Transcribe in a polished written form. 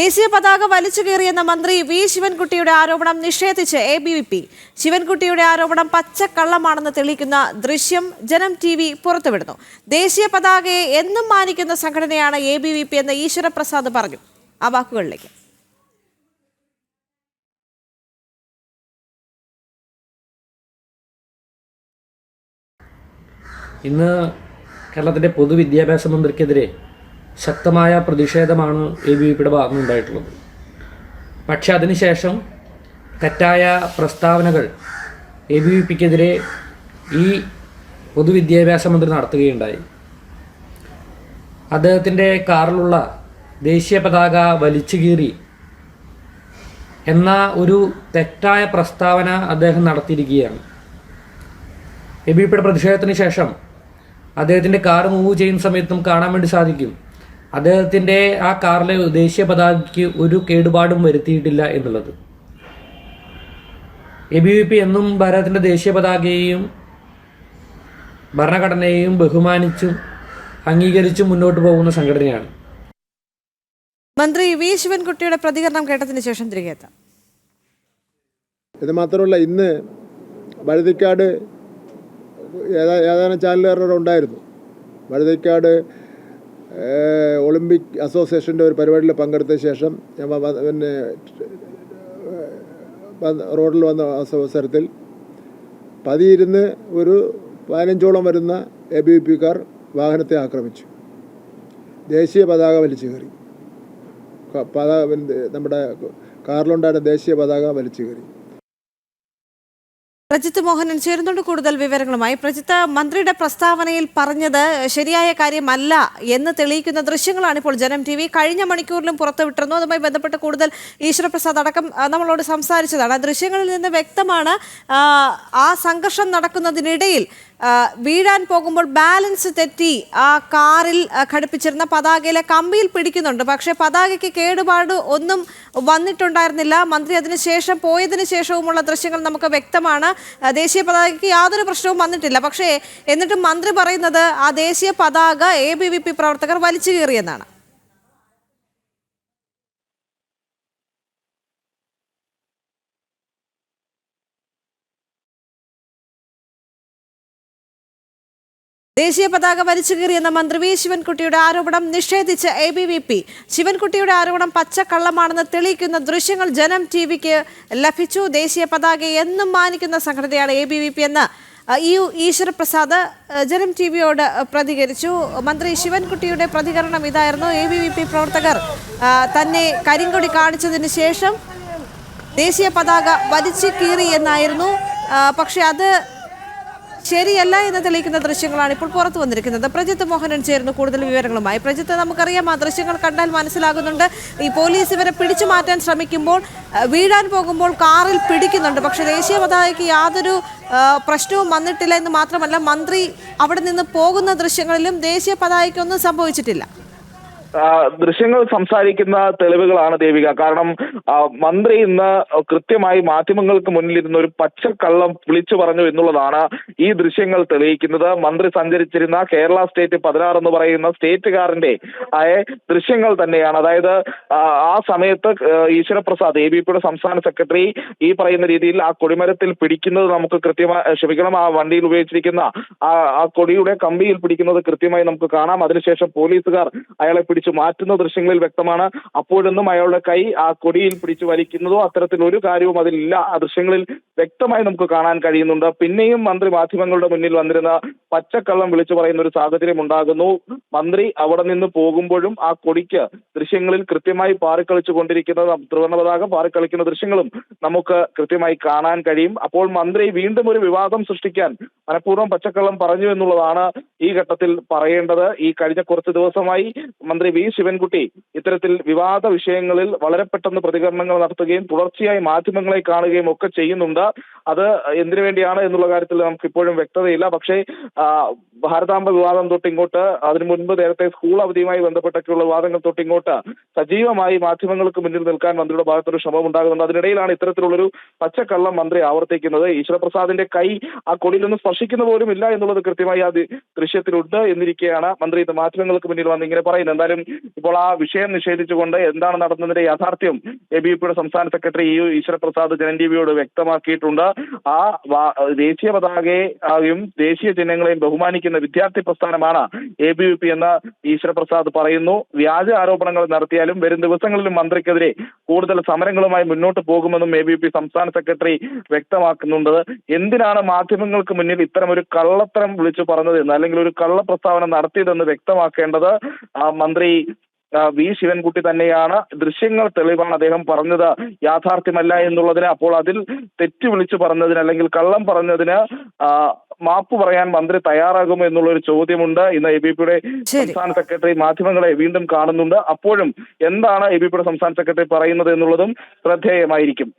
ദേശീയ പതാക വലിച്ചു കീറിയെന്ന മന്ത്രി വി ശിവൻകുട്ടിയുടെ ആരോപണം നിഷേധിച്ച് ABVP. ശിവൻകുട്ടിയുടെ ആരോപണം പച്ചക്കള്ളമാണെന്ന് തെളിയിക്കുന്ന ദൃശ്യം ജനം TV പുറത്തുവിടുന്നു. ദേശീയ പതാകയെ എന്നും മാനിക്കുന്ന സംഘടനയാണ് ABVP എന്ന് ഈശ്വരപ്രസാദ് പറഞ്ഞു. ആ വാക്കുകളിലേക്ക്. ഇന്ന് കേരളത്തിൻ്റെ പൊതുവിദ്യാഭ്യാസ മന്ത്രിക്കെതിരെ ശക്തമായ പ്രതിഷേധമാണ് ABVPയുടെ ഭാഗത്തുനിന്നുണ്ടായിട്ടുള്ളത്. പക്ഷെ അതിനുശേഷം തെറ്റായ പ്രസ്താവനകൾ ABVPക്കെതിരെ ഈ പൊതുവിദ്യാഭ്യാസ മന്ത്രി നടത്തുകയുണ്ടായി. അദ്ദേഹത്തിൻ്റെ കാറിലുള്ള ദേശീയ പതാക വലിച്ചു കീറി എന്ന ഒരു തെറ്റായ പ്രസ്താവന അദ്ദേഹം നടത്തിയിരിക്കുകയാണ്. ABVPയുടെ പ്രതിഷേധത്തിന് ശേഷം അദ്ദേഹത്തിൻ്റെ കാർ മൂവ് ചെയ്യുന്ന സമയത്തും കാണാൻ വേണ്ടി സാധിക്കും, അദ്ദേഹത്തിൻ്റെ ആ കാറിലെ ദേശീയ പതാകയ്ക്ക് ഒരു കേടുപാടും വരുത്തിയിട്ടില്ല എന്നുള്ളത്. ABVP എന്നും ഭാരതത്തിൻ്റെ ദേശീയ പതാകയെയും ഭരണഘടനയെയും ബഹുമാനിച്ചും അംഗീകരിച്ചും മുന്നോട്ട് പോകുന്ന സംഘടനയാണ്. മന്ത്രി വി ശിവൻകുട്ടിയുടെ പ്രതികരണം കേട്ടതിന് ശേഷം തിരികെ എത്താം. ഇത് മാത്രമല്ല, ഇന്ന് വഴുതിക്കാട് ഏതാനും ചാനലുകാരുടെ ഉണ്ടായിരുന്നു. വഴുതിക്കാട് ഒളിമ്പിക് അസോസിയേഷൻ്റെ ഒരു പരിപാടിയിൽ പങ്കെടുത്ത ശേഷം ഞാൻ പിന്നെ റോഡിൽ വന്ന അവസരത്തിൽ പതിയിരുന്ന് ഒരു 15ഓളം വരുന്ന ABVPക്കാർ വാഹനത്തെ ആക്രമിച്ചു. ദേശീയ പതാക വലിച്ചു കയറി. നമ്മുടെ കാറിലുണ്ടായിരുന്ന ദേശീയ പതാക വലിച്ചു കയറി. പ്രജിത്ത് മോഹനൻ ചേരുന്നുണ്ട് കൂടുതൽ വിവരങ്ങളുമായി. പ്രജിത്ത്, മന്ത്രിയുടെ പ്രസ്താവനയിൽ പറഞ്ഞത് ശരിയായ കാര്യമല്ല എന്ന് തെളിയിക്കുന്ന ദൃശ്യങ്ങളാണ് ഇപ്പോൾ ജനം TV കഴിഞ്ഞ മണിക്കൂറിലും പുറത്തുവിട്ടിരുന്നു. അതുമായി ബന്ധപ്പെട്ട് കൂടുതൽ ഈശ്വരപ്രസാദ് അടക്കം നമ്മളോട് സംസാരിച്ചതാണ്. ദൃശ്യങ്ങളിൽ നിന്ന് വ്യക്തമാണ് ആ സംഘർഷം നടക്കുന്നതിനിടയിൽ വീഴാൻ പോകുമ്പോൾ ബാലൻസ് തെറ്റി ആ കാറിൽ ഘടിപ്പിച്ചിരുന്ന പതാകയിലെ കമ്പിയിൽ പിടിക്കുന്നുണ്ട്. പക്ഷേ പതാകയ്ക്ക് കേടുപാട് ഒന്നും വന്നിട്ടുണ്ടായിരുന്നില്ല. മന്ത്രി അതിനുശേഷം പോയതിനു ശേഷവുമുള്ള ദൃശ്യങ്ങൾ നമുക്ക് വ്യക്തമാണ്. ദേശീയ പതാകയ്ക്ക് യാതൊരു പ്രശ്നവും വന്നിട്ടില്ല. പക്ഷേ എന്നിട്ടും മന്ത്രി പറയുന്നത് ആ ദേശീയ പതാക ABVP പ്രവർത്തകർ വലിച്ചു കീറിയെന്നാണ്. ദേശീയ പതാക വലിച്ചു കീറിയെന്ന മന്ത്രി വി ശിവൻകുട്ടിയുടെ ആരോപണം നിഷേധിച്ച് ABVP. ശിവൻകുട്ടിയുടെ ആരോപണം പച്ചക്കള്ളമാണെന്ന് തെളിയിക്കുന്ന ദൃശ്യങ്ങൾ ജനം TVക്ക് ലഭിച്ചു. ദേശീയ പതാകയെ എന്നും മാനിക്കുന്ന സംഘടനയാണ് ABVP എന്ന് ഈശ്വരപ്രസാദ് ജനം TVയോട് പ്രതികരിച്ചു. മന്ത്രി ശിവൻകുട്ടിയുടെ പ്രതികരണം ഇതായിരുന്നു. ABVP പ്രവർത്തകർ തന്നെ കരിങ്കൊടി കാണിച്ചതിന് ശേഷം ദേശീയ പതാക വലിച്ചു കീറി എന്നായിരുന്നു. പക്ഷെ അത് ശരിയല്ല എന്ന് തെളിയിക്കുന്ന ദൃശ്യങ്ങളാണ് ഇപ്പോൾ പുറത്തു വന്നിരിക്കുന്നത്. പ്രജിത്ത് മോഹനൻ ചേർന്ന് കൂടുതൽ വിവരങ്ങളുമായി. പ്രജിത്ത്, നമുക്കറിയാം, ആ ദൃശ്യങ്ങൾ കണ്ടാൽ മനസ്സിലാകുന്നുണ്ട് ഈ പോലീസ് ഇവരെ പിടിച്ചു മാറ്റാൻ ശ്രമിക്കുമ്പോൾ വീഴാൻ പോകുമ്പോൾ കാറിൽ പിടിക്കുന്നുണ്ട്. പക്ഷേ ദേശീയ പതാകയ്ക്ക് യാതൊരു പ്രശ്നവും വന്നിട്ടില്ല എന്ന് മാത്രമല്ല, മന്ത്രി അവിടെ നിന്ന് പോകുന്ന ദൃശ്യങ്ങളിലും ദേശീയ പതാകയ്ക്കൊന്നും സംഭവിച്ചിട്ടില്ല. ദൃശ്യങ്ങൾ സംസാരിക്കുന്ന തെളിവുകളാണ് ദേവിക. കാരണം മന്ത്രി ഇന്ന് കൃത്യമായി മാധ്യമങ്ങൾക്ക് മുന്നിലിരുന്ന ഒരു പച്ചക്കള്ളം വിളിച്ചു പറഞ്ഞു എന്നുള്ളതാണ് ഈ ദൃശ്യങ്ങൾ തെളിയിക്കുന്നത്. മന്ത്രി സഞ്ചരിച്ചിരുന്ന കേരള സ്റ്റേറ്റ് 16 എന്ന് പറയുന്ന സ്റ്റേറ്റ് കാറിന്റെ ദൃശ്യങ്ങൾ തന്നെയാണ്. അതായത് ആ സമയത്ത് ഈശ്വരപ്രസാദ് ABVPയുടെ സംസ്ഥാന സെക്രട്ടറി ഈ പറയുന്ന രീതിയിൽ ആ കൊടിമരത്തിൽ പിടിക്കുന്നത് നമുക്ക് കൃത്യമായി ആ വണ്ടിയിൽ ഉപയോഗിച്ചിരിക്കുന്ന ആ കൊടിയുടെ കമ്പിയിൽ പിടിക്കുന്നത് കൃത്യമായി നമുക്ക് കാണാം. അതിനുശേഷം പോലീസുകാർ അയാളെ പിടിച്ചു മാറ്റുന്ന ദൃശ്യങ്ങളിൽ വ്യക്തമാണ്. അപ്പോഴൊന്നും അയാളുടെ കൈ ആ കൊടിയിൽ പിടിച്ചു വലിക്കുന്നതോ അത്തരത്തിലൊരു കാര്യവും അതിലില്ല. ആ ദൃശ്യങ്ങളിൽ വ്യക്തമായി നമുക്ക് കാണാൻ കഴിയുന്നുണ്ട്. പിന്നെയും മന്ത്രി മാധ്യമങ്ങളുടെ മുന്നിൽ വന്നിരുന്ന പച്ചക്കള്ളം വിളിച്ചു പറയുന്ന ഒരു സാഹചര്യം ഉണ്ടാകുന്നു. മന്ത്രി അവിടെ നിന്ന് പോകുമ്പോഴും ആ കൊടിക്ക് ദൃശ്യങ്ങളിൽ കൃത്യമായി പാറിക്കളിച്ചു കൊണ്ടിരിക്കുന്ന ത്രിവർണ്ണ പതാക പാറിക്കളിക്കുന്ന ദൃശ്യങ്ങളും നമുക്ക് കൃത്യമായി കാണാൻ കഴിയും. അപ്പോൾ മന്ത്രി വീണ്ടും ഒരു വിവാദം സൃഷ്ടിക്കാൻ മനഃപൂർവ്വം പച്ചക്കള്ളം പറഞ്ഞു എന്നുള്ളതാണ് ഈ ഘട്ടത്തിൽ പറയേണ്ടത്. ഈ കഴിഞ്ഞ കുറച്ച് ദിവസമായി മന്ത്രി വി ശിവൻകുട്ടി ഇത്തരത്തിൽ വിവാദ വിഷയങ്ങളിൽ വളരെ പെട്ടെന്ന് പ്രതികരണങ്ങൾ നടത്തുകയും തുടർച്ചയായി മാധ്യമങ്ങളെ കാണുകയും ഒക്കെ ചെയ്യുന്നുണ്ട്. അത് എന്തിനു വേണ്ടിയാണ് എന്നുള്ള കാര്യത്തിൽ നമുക്ക് ഇപ്പോഴും വ്യക്തതയില്ല. പക്ഷേ ഭാരതാംബ വിവാദം തൊട്ടിങ്ങോട്ട്, അതിനു മുൻപ് നേരത്തെ സ്കൂൾ അവധിയുമായി ബന്ധപ്പെട്ടൊക്കെയുള്ള വിവാദങ്ങൾ തൊട്ടിങ്ങോട്ട് സജീവമായി മാധ്യമങ്ങൾക്ക് മുന്നിൽ നിൽക്കാൻ മന്ത്രിയുടെ ഭാഗത്തൊരു ശ്രമം ഉണ്ടാകുന്നുണ്ട്. അതിനിടയിലാണ് ഇത്തരത്തിലുള്ളൊരു പച്ചക്കള്ളം മന്ത്രി ആവർത്തിക്കുന്നത്. ഈശ്വരപ്രസാദിന്റെ കൈ ആ കൊടിയിലൊന്നും സ്പർശിക്കുന്ന പോലും ഇല്ല എന്നുള്ളത് കൃത്യമായി ആ ദൃശ്യത്തിലുണ്ട് എന്നിരിക്കെയാണ് മന്ത്രി ഇത് മാധ്യമങ്ങൾക്ക് മുന്നിൽ വന്ന് ഇങ്ങനെ പറയുന്നത്. എന്തായാലും ഇപ്പോൾ ആ വിഷയം നിഷേധിച്ചുകൊണ്ട് എന്താണ് നടന്നതിന്റെ യാഥാർത്ഥ്യം ABVP സംസ്ഥാന സെക്രട്ടറി ഈശ്വരപ്രസാദ് ജനൻ ടിവിയോട് വ്യക്തമാക്കിയിട്ടുണ്ട്. ആ ദേശീയ പതാകയെയും ദേശീയ ചിഹ്നങ്ങളെയും ബഹുമാനിക്കുന്ന വിദ്യാർത്ഥി പ്രസ്ഥാനമാണ് ABVP എന്ന് ഈശ്വരപ്രസാദ് പറയുന്നു. വ്യാജ ആരോപണങ്ങൾ നടത്തിയാലും വരും ദിവസങ്ങളിലും മന്ത്രിക്കെതിരെ കൂടുതൽ സമരങ്ങളുമായി മുന്നോട്ട് പോകുമെന്നും ABVP സംസ്ഥാന സെക്രട്ടറി വ്യക്തമാക്കുന്നുണ്ട്. എന്തിനാണ് മാധ്യമങ്ങൾക്ക് മുന്നിൽ ഇത്തരം ഒരു കള്ളത്തരം വിളിച്ചു പറഞ്ഞതെന്ന്, അല്ലെങ്കിൽ ഒരു കള്ള പ്രസ്താവന നടത്തിയതെന്ന് വ്യക്തമാക്കേണ്ടത് മന്ത്രി വി ശിവൻകുട്ടി തന്നെയാണ്. ദൃശ്യങ്ങൾ തെളിവാണ്. അദ്ദേഹം പറഞ്ഞത് യാഥാർത്ഥ്യമല്ല എന്നുള്ളതിന്, അപ്പോൾ അതിൽ തെറ്റ് വിളിച്ചു പറഞ്ഞതിന് അല്ലെങ്കിൽ കള്ളം പറഞ്ഞതിന് മാപ്പ് പറയാൻ മന്ത്രി തയ്യാറാകുമോ എന്നുള്ളൊരു ചോദ്യമുണ്ട്. ഇന്ന് ABVPയുടെ സംസ്ഥാന സെക്രട്ടറി മാധ്യമങ്ങളെ വീണ്ടും കാണുന്നുണ്ട്. അപ്പോഴും എന്താണ് ABVPയുടെ സംസ്ഥാന സെക്രട്ടറി പറയുന്നത് എന്നുള്ളതും ശ്രദ്ധേയമായിരിക്കും.